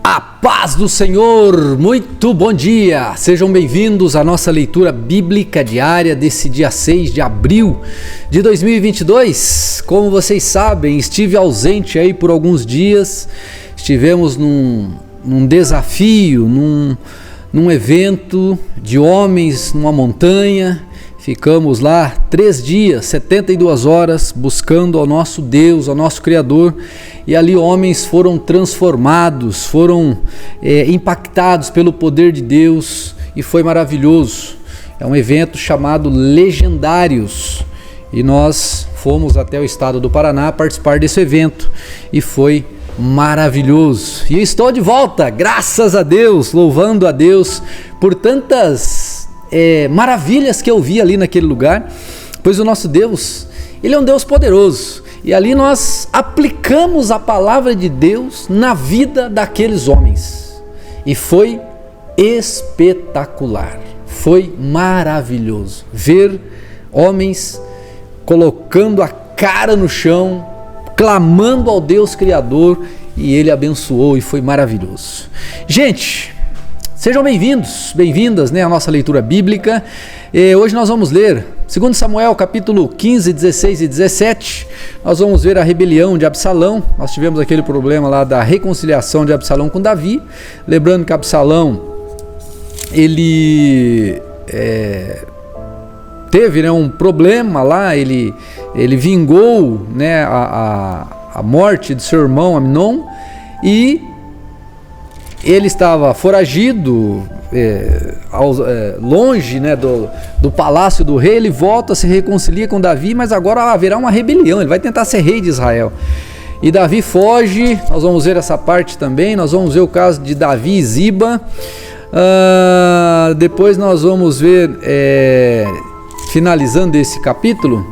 A paz do Senhor, muito bom dia, sejam bem-vindos à nossa leitura bíblica diária desse dia 6 de abril de 2022. Como vocês sabem, estive ausente aí por alguns dias, estivemos num desafio, num evento de homens numa montanha. Ficamos lá 3 dias, 72 horas, buscando ao nosso Deus, ao nosso Criador, e ali homens foram transformados, foram impactados pelo poder de Deus, e foi maravilhoso. É um evento chamado Legendários, e nós fomos até o estado do Paraná participar desse evento, e foi maravilhoso. E estou de volta, graças a Deus, louvando a Deus por tantas maravilhas que eu vi ali naquele lugar, pois o nosso Deus, Ele é um Deus poderoso, e ali nós aplicamos a palavra de Deus na vida daqueles homens, e foi espetacular, foi maravilhoso ver homens colocando a cara no chão, clamando ao Deus Criador, e Ele abençoou, e foi maravilhoso. Gente, sejam bem-vindos, bem-vindas, à nossa leitura bíblica. Hoje nós vamos ler 2 Samuel capítulo 15, 16 e 17. Nós vamos ver a rebelião de Absalão. Nós tivemos aquele problema lá da reconciliação de Absalão com Davi. Lembrando que Absalão, ele teve um problema lá, ele vingou a morte de seu irmão Amnon, e ele estava foragido, longe do palácio do rei. Ele volta, se reconcilia com Davi, mas agora haverá uma rebelião, ele vai tentar ser rei de Israel. E Davi foge, nós vamos ver essa parte também, nós vamos ver o caso de Davi e Ziba. Depois nós vamos ver, finalizando esse capítulo,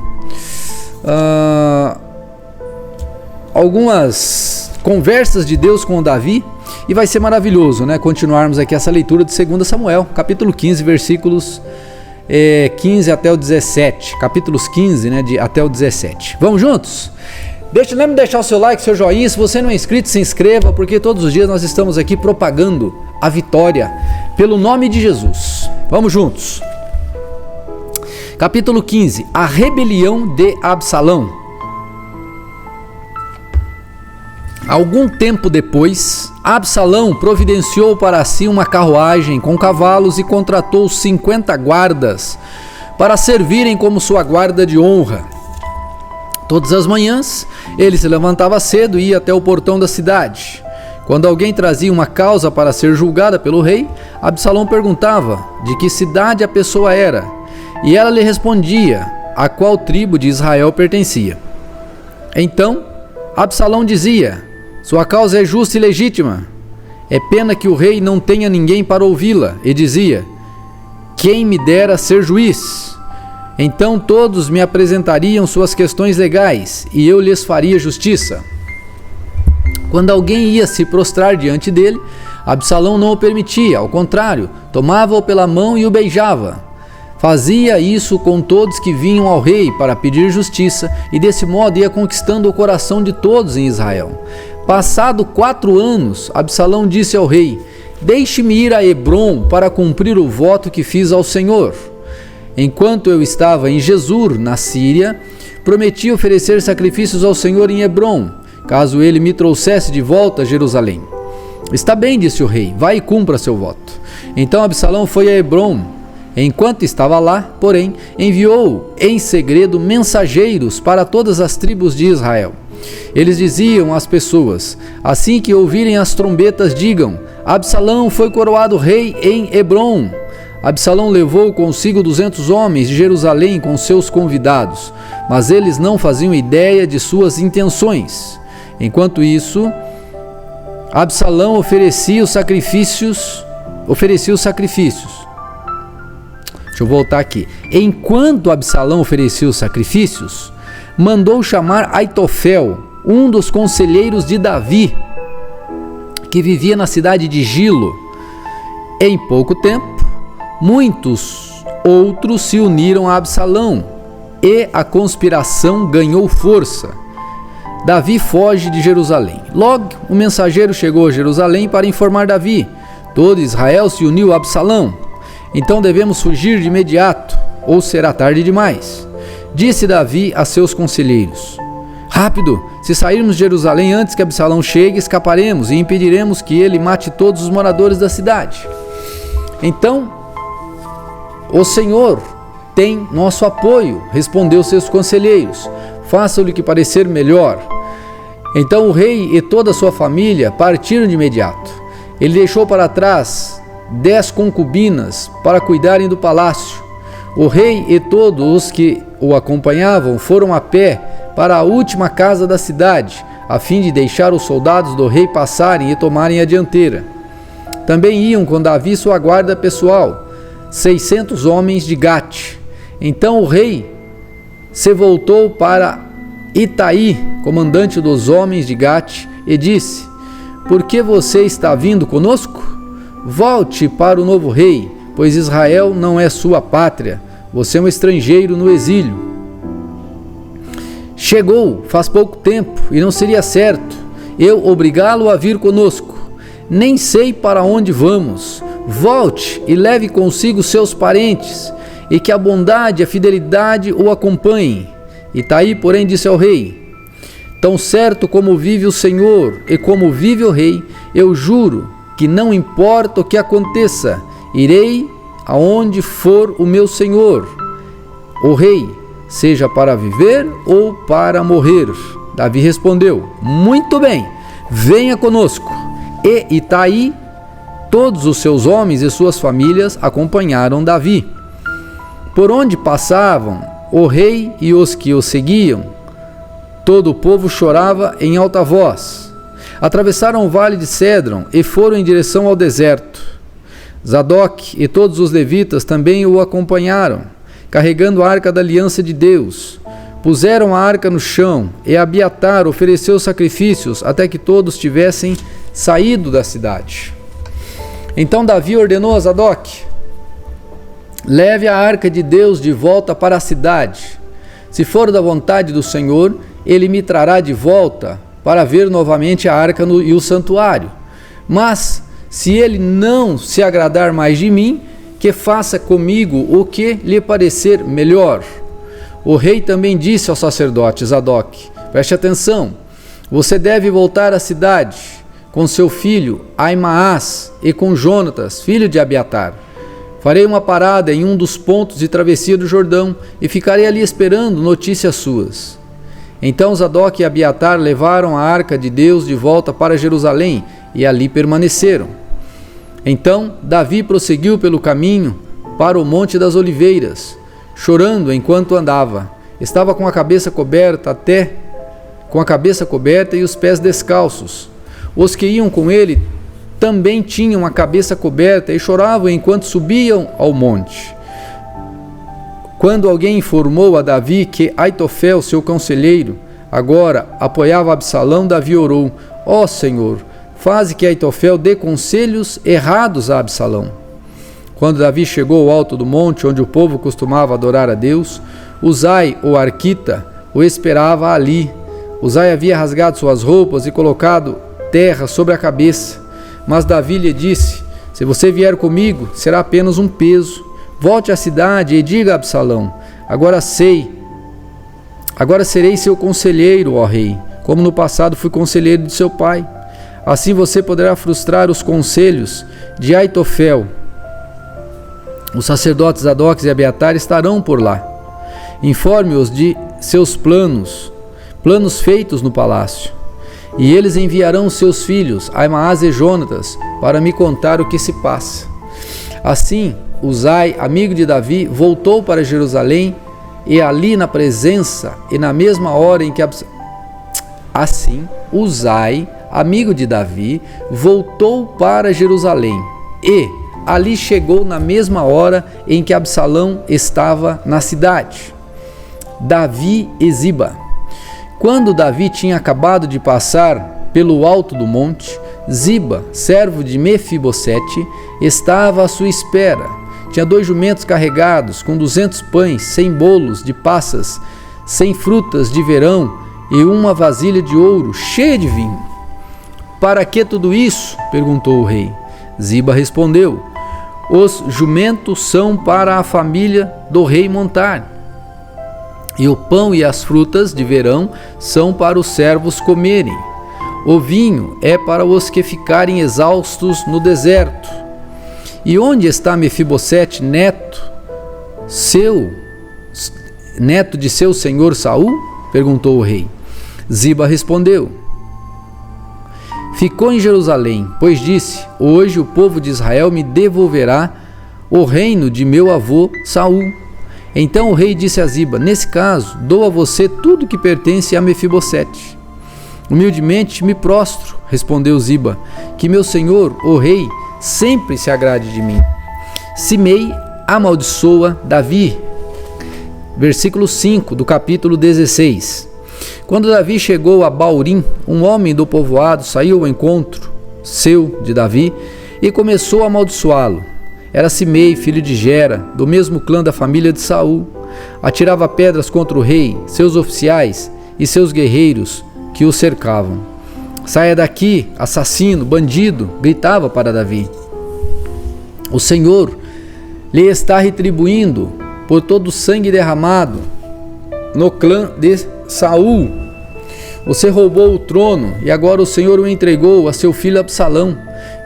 algumas conversas de Deus com Davi. E vai ser maravilhoso, continuarmos aqui essa leitura de 2 Samuel, capítulo 15, versículos 15 até o 17. Capítulos 15, até o 17. Vamos juntos? Lembre de deixar o seu like, seu joinha. Se você não é inscrito, se inscreva, porque todos os dias nós estamos aqui propagando a vitória pelo nome de Jesus. Vamos juntos. Capítulo 15, a rebelião de Absalão. Algum tempo depois, Absalão providenciou para si uma carruagem com cavalos e contratou 50 guardas para servirem como sua guarda de honra. Todas as manhãs, ele se levantava cedo e ia até o portão da cidade. Quando alguém trazia uma causa para ser julgada pelo rei, Absalão perguntava de que cidade a pessoa era, e ela lhe respondia a qual tribo de Israel pertencia. Então, Absalão dizia: sua causa é justa e legítima. É pena que o rei não tenha ninguém para ouvi-la. E dizia: quem me dera ser juiz? Então todos me apresentariam suas questões legais, e eu lhes faria justiça. Quando alguém ia se prostrar diante dele, Absalão não o permitia, ao contrário, tomava-o pela mão e o beijava. Fazia isso com todos que vinham ao rei para pedir justiça, e desse modo ia conquistando o coração de todos em Israel. Passado 4 anos, Absalão disse ao rei: deixe-me ir a Hebrom para cumprir o voto que fiz ao Senhor. Enquanto eu estava em Gesur, na Síria, prometi oferecer sacrifícios ao Senhor em Hebrom, caso ele me trouxesse de volta a Jerusalém. Está bem, disse o rei, vá e cumpra seu voto. Então Absalão foi a Hebrom. Enquanto estava lá, porém, enviou em segredo mensageiros para todas as tribos de Israel. Eles diziam às pessoas: assim que ouvirem as trombetas, digam: Absalão foi coroado rei em Hebrom. Absalão levou consigo 200 homens de Jerusalém com seus convidados, mas eles não faziam ideia de suas intenções. Enquanto isso, Absalão oferecia os sacrifícios. Deixa eu voltar aqui. Enquanto Absalão oferecia os sacrifícios, mandou chamar Aitofel, um dos conselheiros de Davi, que vivia na cidade de Gilo. Em pouco tempo, muitos outros se uniram a Absalão, e a conspiração ganhou força. Davi foge de Jerusalém. Logo, o mensageiro chegou a Jerusalém para informar Davi: todo Israel se uniu a Absalão. Então devemos fugir de imediato, ou será tarde demais. Disse Davi a seus conselheiros: rápido, se sairmos de Jerusalém antes que Absalão chegue, escaparemos e impediremos que ele mate todos os moradores da cidade. Então, o Senhor tem nosso apoio, respondeu seus conselheiros. Faça-lhe que parecer melhor. Então o rei e toda a sua família partiram de imediato. Ele deixou para trás 10 concubinas para cuidarem do palácio. O rei e todos os que o acompanhavam foram a pé para a última casa da cidade, a fim de deixar os soldados do rei passarem e tomarem a dianteira. Também iam com Davi sua guarda pessoal, 600 homens de Gate. Então o rei se voltou para Itaí, comandante dos homens de Gate, e disse: por que você está vindo conosco? Volte para o novo rei, pois Israel não é sua pátria. Você é um estrangeiro no exílio. Chegou faz pouco tempo e não seria certo eu obrigá-lo a vir conosco. Nem sei para onde vamos. Volte e leve consigo seus parentes, e que a bondade e a fidelidade o acompanhem. Itaí, porém, disse ao rei: tão certo como vive o Senhor e como vive o rei, eu juro que não importa o que aconteça, irei aonde for o meu senhor, o rei, seja para viver ou para morrer. Davi respondeu: muito bem, venha conosco. E Itaí, todos os seus homens e suas famílias acompanharam Davi. Por onde passavam o rei e os que o seguiam, todo o povo chorava em alta voz. Atravessaram o vale de Cédron e foram em direção ao deserto. Zadok e todos os levitas também o acompanharam, carregando a arca da aliança de Deus. Puseram a arca no chão, e Abiatar ofereceu sacrifícios até que todos tivessem saído da cidade. Então Davi ordenou a Zadok: leve a arca de Deus de volta para a cidade. Se for da vontade do Senhor, ele me trará de volta para ver novamente a arca e o santuário. Mas, se ele não se agradar mais de mim, que faça comigo o que lhe parecer melhor. O rei também disse ao sacerdote Zadok: preste atenção, você deve voltar à cidade com seu filho Aimaas e com Jonatas, filho de Abiatar. Farei uma parada em um dos pontos de travessia do Jordão e ficarei ali esperando notícias suas. Então Zadok e Abiatar levaram a arca de Deus de volta para Jerusalém e ali permaneceram. Então Davi prosseguiu pelo caminho para o Monte das Oliveiras, chorando enquanto andava. Estava com a cabeça coberta e os pés descalços. Os que iam com ele também tinham a cabeça coberta e choravam enquanto subiam ao monte. Quando alguém informou a Davi que Aitofel, seu conselheiro, agora apoiava Absalão, Davi orou: ó Senhor, faze que Aitofel dê conselhos errados a Absalão. Quando Davi chegou ao alto do monte, onde o povo costumava adorar a Deus, Uzai, o arquita, o esperava ali. Uzai havia rasgado suas roupas e colocado terra sobre a cabeça. Mas Davi lhe disse: se você vier comigo, será apenas um peso. Volte à cidade e diga a Absalão: agora serei seu conselheiro, ó rei, como no passado fui conselheiro de seu pai. Assim você poderá frustrar os conselhos de Aitofel. Os sacerdotes Zadok e Abiatar estarão por lá. Informe-os de seus planos feitos no palácio. E eles enviarão seus filhos, Aimaas e Jonatas, para me contar o que se passa. Assim, Uzai, amigo de Davi, voltou para Jerusalém, e ali na presença e na mesma hora em que Assim, Uzai, amigo de Davi, voltou para Jerusalém, e ali chegou na mesma hora em que Absalão estava na cidade. Davi e Ziba. Quando Davi tinha acabado de passar pelo alto do monte, Ziba, servo de Mefibosete, estava à sua espera. Tinha 2 jumentos carregados, com 200 pães, 100 bolos de passas, 100 frutas de verão e uma vasilha de ouro cheia de vinho. Para que tudo isso? Perguntou o rei. Ziba respondeu: os jumentos são para a família do rei montar, e o pão e as frutas de verão são para os servos comerem. O vinho é para os que ficarem exaustos no deserto. E onde está Mefibosete, neto de seu senhor Saul? Perguntou o rei. Ziba respondeu: ficou em Jerusalém, pois disse: hoje o povo de Israel me devolverá o reino de meu avô Saul. Então o rei disse a Ziba: nesse caso, dou a você tudo que pertence a Mefibosete. Humildemente me prostro, respondeu Ziba, que meu senhor, o rei, sempre se agrade de mim. Simei amaldiçoa Davi. Versículo 5 do capítulo 16. Quando Davi chegou a Baurim, um homem do povoado saiu ao encontro de Davi e começou a amaldiçoá-lo. Era Simei, filho de Gera, do mesmo clã da família de Saul. Atirava pedras contra o rei, seus oficiais e seus guerreiros que o cercavam. Saia daqui, assassino, bandido, gritava para Davi. O Senhor lhe está retribuindo por todo o sangue derramado no clã de Saul. Você roubou o trono e agora o Senhor o entregou a seu filho Absalão.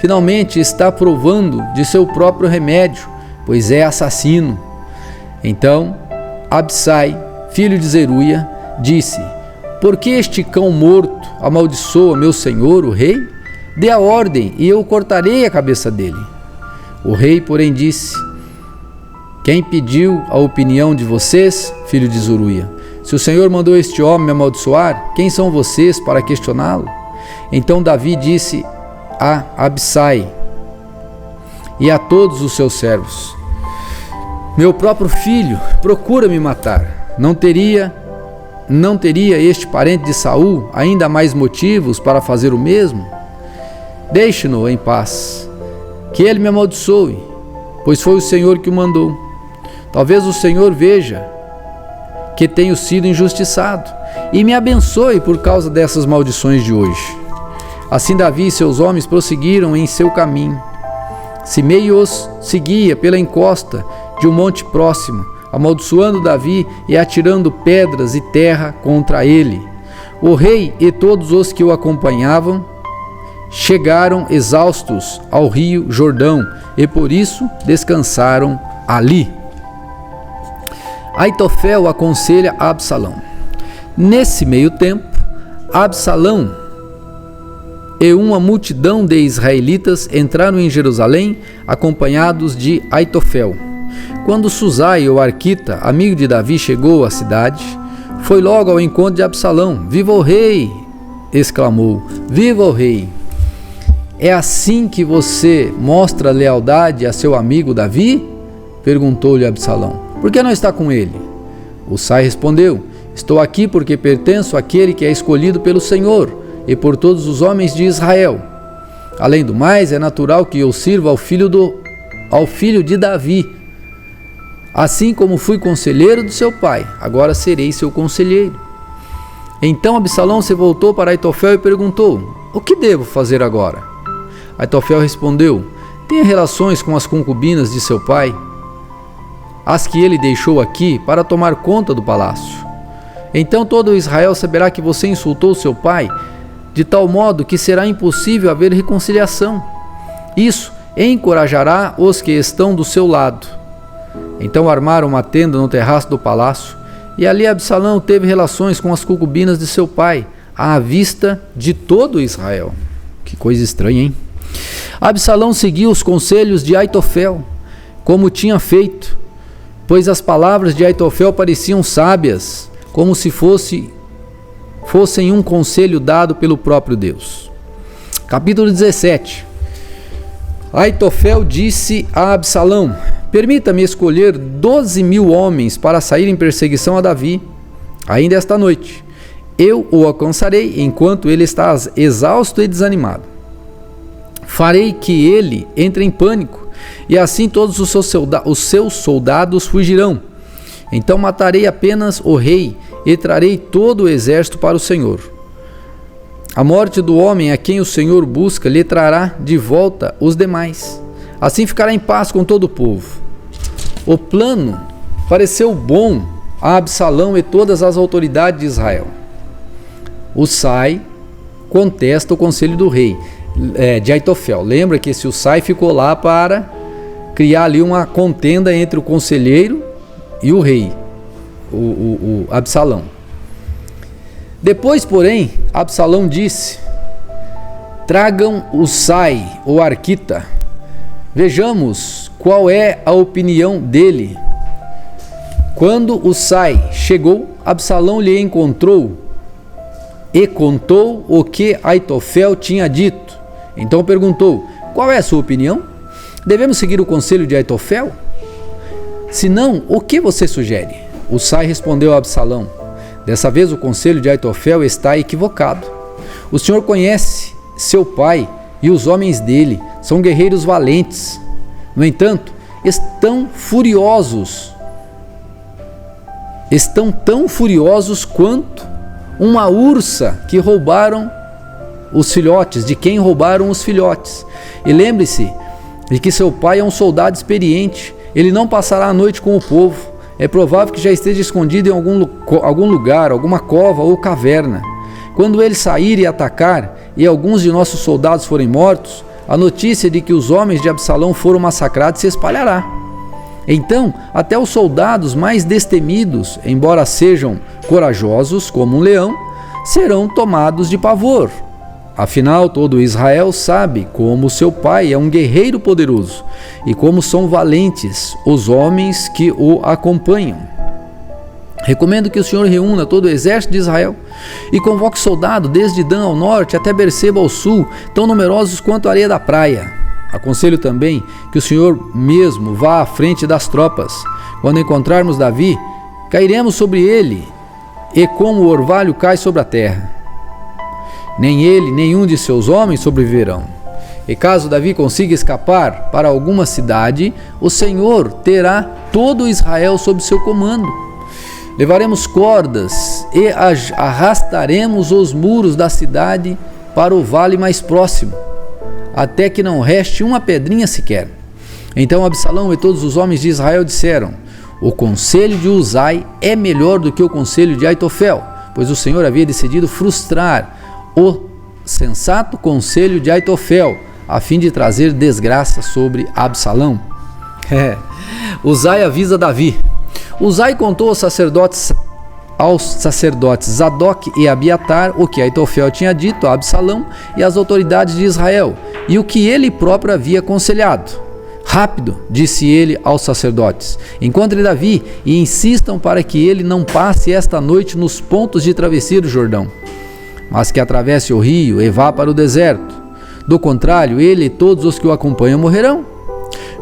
Finalmente está provando de seu próprio remédio, pois é assassino. Então Absai, filho de Zeruia, disse: por que este cão morto amaldiçoa meu senhor, o rei? Dê a ordem e eu cortarei a cabeça dele. O rei, porém, disse: quem pediu a opinião de vocês, filho de Zeruia? Se o Senhor mandou este homem amaldiçoar, quem são vocês para questioná-lo? Então Davi disse a Absai e a todos os seus servos: meu próprio filho procura me matar. Não teria este parente de Saul ainda mais motivos para fazer o mesmo? Deixe-no em paz, que ele me amaldiçoe, pois foi o Senhor que o mandou. Talvez o Senhor veja que tenho sido injustiçado e me abençoe por causa dessas maldições de hoje. Assim Davi e seus homens prosseguiram em seu caminho. Simei os seguia pela encosta de um monte próximo, amaldiçoando Davi e atirando pedras e terra contra ele. O rei e todos os que o acompanhavam chegaram exaustos ao rio Jordão e por isso descansaram ali. Aitofel aconselha Absalão. Nesse meio tempo, Absalão e uma multidão de israelitas entraram em Jerusalém acompanhados de Aitofel. Quando Susai, o arquita, amigo de Davi, chegou à cidade, foi logo ao encontro de Absalão. Viva o rei! Exclamou. Viva o rei! É assim que você mostra lealdade a seu amigo Davi? Perguntou-lhe Absalão. Por que não está com ele? Husai respondeu: estou aqui porque pertenço àquele que é escolhido pelo Senhor e por todos os homens de Israel. Além do mais, é natural que eu sirva ao filho de Davi. Assim como fui conselheiro de seu pai, agora serei seu conselheiro. Então Absalão se voltou para Aitofel e perguntou: o que devo fazer agora? Aitofel respondeu: tenha relações com as concubinas de seu pai, as que ele deixou aqui para tomar conta do palácio. Então todo Israel saberá que você insultou seu pai, de tal modo que será impossível haver reconciliação. Isso encorajará os que estão do seu lado. Então armaram uma tenda no terraço do palácio, e ali Absalão teve relações com as concubinas de seu pai, à vista de todo Israel. Que coisa estranha, hein? Absalão seguiu os conselhos de Aitofel, como tinha feito, pois as palavras de Aitofel pareciam sábias, como se fossem um conselho dado pelo próprio Deus. Capítulo 17. Aitofel disse a Absalão: permita-me escolher 12.000 homens para sair em perseguição a Davi, ainda esta noite. Eu o alcançarei enquanto ele está exausto e desanimado. Farei que ele entre em pânico, e assim todos os seus soldados fugirão. Então matarei apenas o rei e trarei todo o exército para o Senhor. A morte do homem a quem o Senhor busca lhe trará de volta os demais. Assim ficará em paz com todo o povo. O plano pareceu bom a Absalão e todas as autoridades de Israel. Husai contesta o conselho do rei, de Aitofel. Lembra que esse Husai ficou lá para criar ali uma contenda entre o conselheiro e o rei, o Absalão. Depois, porém, Absalão disse: tragam Husai, o arquita, vejamos qual é a opinião dele. Quando Husai chegou, Absalão lhe encontrou e contou o que Aitofel tinha dito. Então perguntou: qual é a sua opinião? Devemos seguir o conselho de Aitofel? Se não, o que você sugere? Husai respondeu a Absalão: dessa vez o conselho de Aitofel está equivocado. O Senhor conhece seu pai e os homens dele são guerreiros valentes. No entanto, estão tão furiosos quanto uma ursa que roubaram os filhotes, de quem roubaram os filhotes. E lembre-se de que seu pai é um soldado experiente. Ele não passará a noite com o povo. É provável que já esteja escondido em algum lugar, alguma cova ou caverna. Quando ele sair e atacar, e alguns de nossos soldados forem mortos, a notícia de que os homens de Absalão foram massacrados se espalhará. Então, até os soldados mais destemidos, embora sejam corajosos como um leão, serão tomados de pavor. Afinal, todo Israel sabe como seu pai é um guerreiro poderoso e como são valentes os homens que o acompanham. Recomendo que o Senhor reúna todo o exército de Israel e convoque soldados desde Dan ao norte até Berseba ao sul, tão numerosos quanto a areia da praia. Aconselho também que o Senhor mesmo vá à frente das tropas. Quando encontrarmos Davi, cairemos sobre ele, e como o orvalho cai sobre a terra. Nem ele, nenhum de seus homens sobreviverão. E caso Davi consiga escapar para alguma cidade, o Senhor terá todo Israel sob seu comando. Levaremos cordas e arrastaremos os muros da cidade para o vale mais próximo, até que não reste uma pedrinha sequer. Então Absalão e todos os homens de Israel disseram: o conselho de Husai é melhor do que o conselho de Aitofel, pois o Senhor havia decidido frustrar o sensato conselho de Aitofel, a fim de trazer desgraça sobre Absalão. Husai avisa Davi. Husai contou aos sacerdotes Zadok e Abiatar o que Aitofel tinha dito a Absalão e às autoridades de Israel, e o que ele próprio havia aconselhado. Rápido, disse ele aos sacerdotes, encontre Davi e insistam para que ele não passe esta noite nos pontos de travessia do Jordão, mas que atravesse o rio e vá para o deserto. Do contrário, ele e todos os que o acompanham morrerão.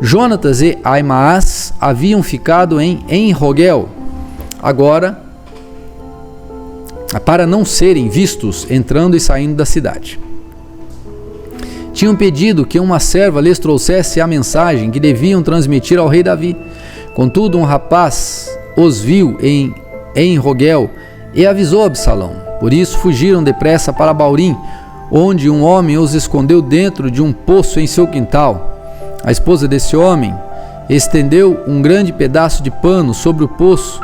Jonatas e Aimaas haviam ficado em En-Rogel, agora, para não serem vistos entrando e saindo da cidade. Tinham pedido que uma serva lhes trouxesse a mensagem que deviam transmitir ao rei Davi. Contudo, um rapaz os viu em En-Rogel e avisou Absalão. Por isso fugiram depressa para Baurim, onde um homem os escondeu dentro de um poço em seu quintal. A esposa desse homem estendeu um grande pedaço de pano sobre o poço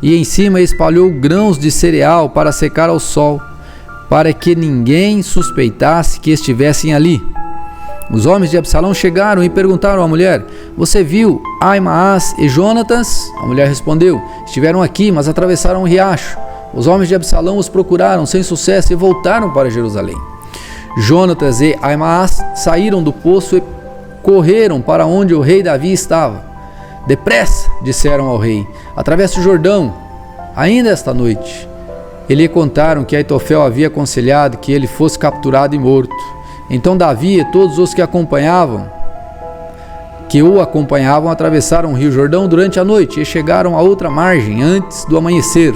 e em cima espalhou grãos de cereal para secar ao sol, para que ninguém suspeitasse que estivessem ali. Os homens de Absalão chegaram e perguntaram à mulher: você viu Aimaas e Jonatas? A mulher respondeu: estiveram aqui, mas atravessaram o riacho. Os homens de Absalão os procuraram sem sucesso e voltaram para Jerusalém. Jonatas e Aimaas saíram do poço e correram para onde o rei Davi estava. Depressa, disseram ao rei, atravesse o Jordão, ainda esta noite. E lhe contaram que Aitofel havia aconselhado que ele fosse capturado e morto. Então Davi e todos os que o acompanhavam atravessaram o rio Jordão durante a noite e chegaram à outra margem antes do amanhecer.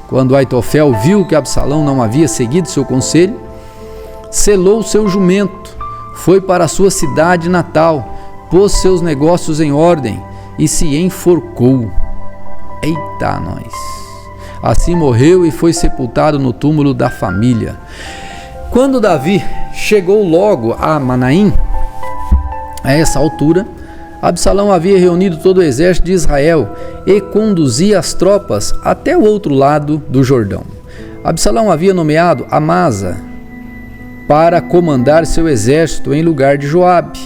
Quando Aitofel viu que Absalão não havia seguido seu conselho, selou seu jumento, foi para a sua cidade natal, pôs seus negócios em ordem e se enforcou. Eita nós! Assim morreu e foi sepultado no túmulo da família. Quando Davi chegou logo a Manaim, a essa altura, Absalão havia reunido todo o exército de Israel e conduzia as tropas até o outro lado do Jordão. Absalão havia nomeado Amasa para comandar seu exército em lugar de Joabe.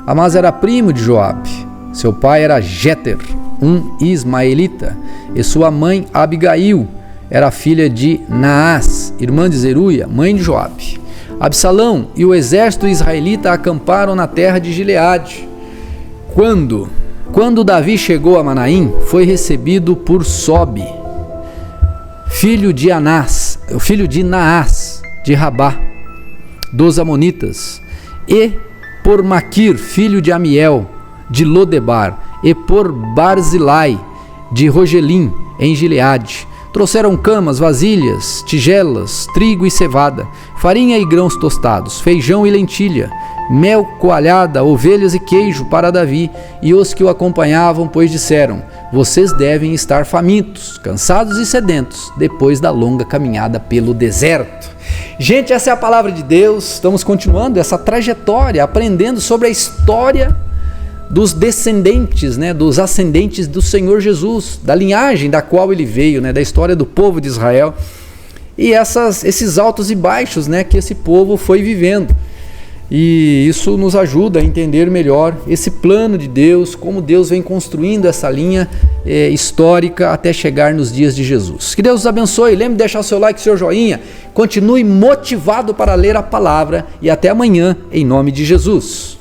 Amasa era primo de Joabe. Seu pai era Jéter, um ismaelita, e sua mãe Abigail era filha de Naás, irmã de Zeruia, mãe de Joabe. Absalão e o exército israelita acamparam na terra de Gileade. Quando Davi chegou a Manaim, foi recebido por Sobe, filho de Naás, de Rabá, dos Amonitas, e por Maquir, filho de Amiel, de Lodebar, e por Barzilai, de Rogelim, em Gileade. Trouxeram camas, vasilhas, tigelas, trigo e cevada, farinha e grãos tostados, feijão e lentilha, mel coalhada, ovelhas e queijo para Davi e os que o acompanhavam, pois disseram: vocês devem estar famintos, cansados e sedentos, depois da longa caminhada pelo deserto. Gente, essa é a palavra de Deus. Estamos continuando essa trajetória, aprendendo sobre a história dos descendentes, dos ascendentes do Senhor Jesus, da linhagem da qual ele veio, da história do povo de Israel, e esses altos e baixos que esse povo foi vivendo. E isso nos ajuda a entender melhor esse plano de Deus, como Deus vem construindo essa linha histórica até chegar nos dias de Jesus. Que Deus os abençoe. Lembre de deixar o seu like, seu joinha. Continue motivado para ler a palavra e até amanhã, em nome de Jesus.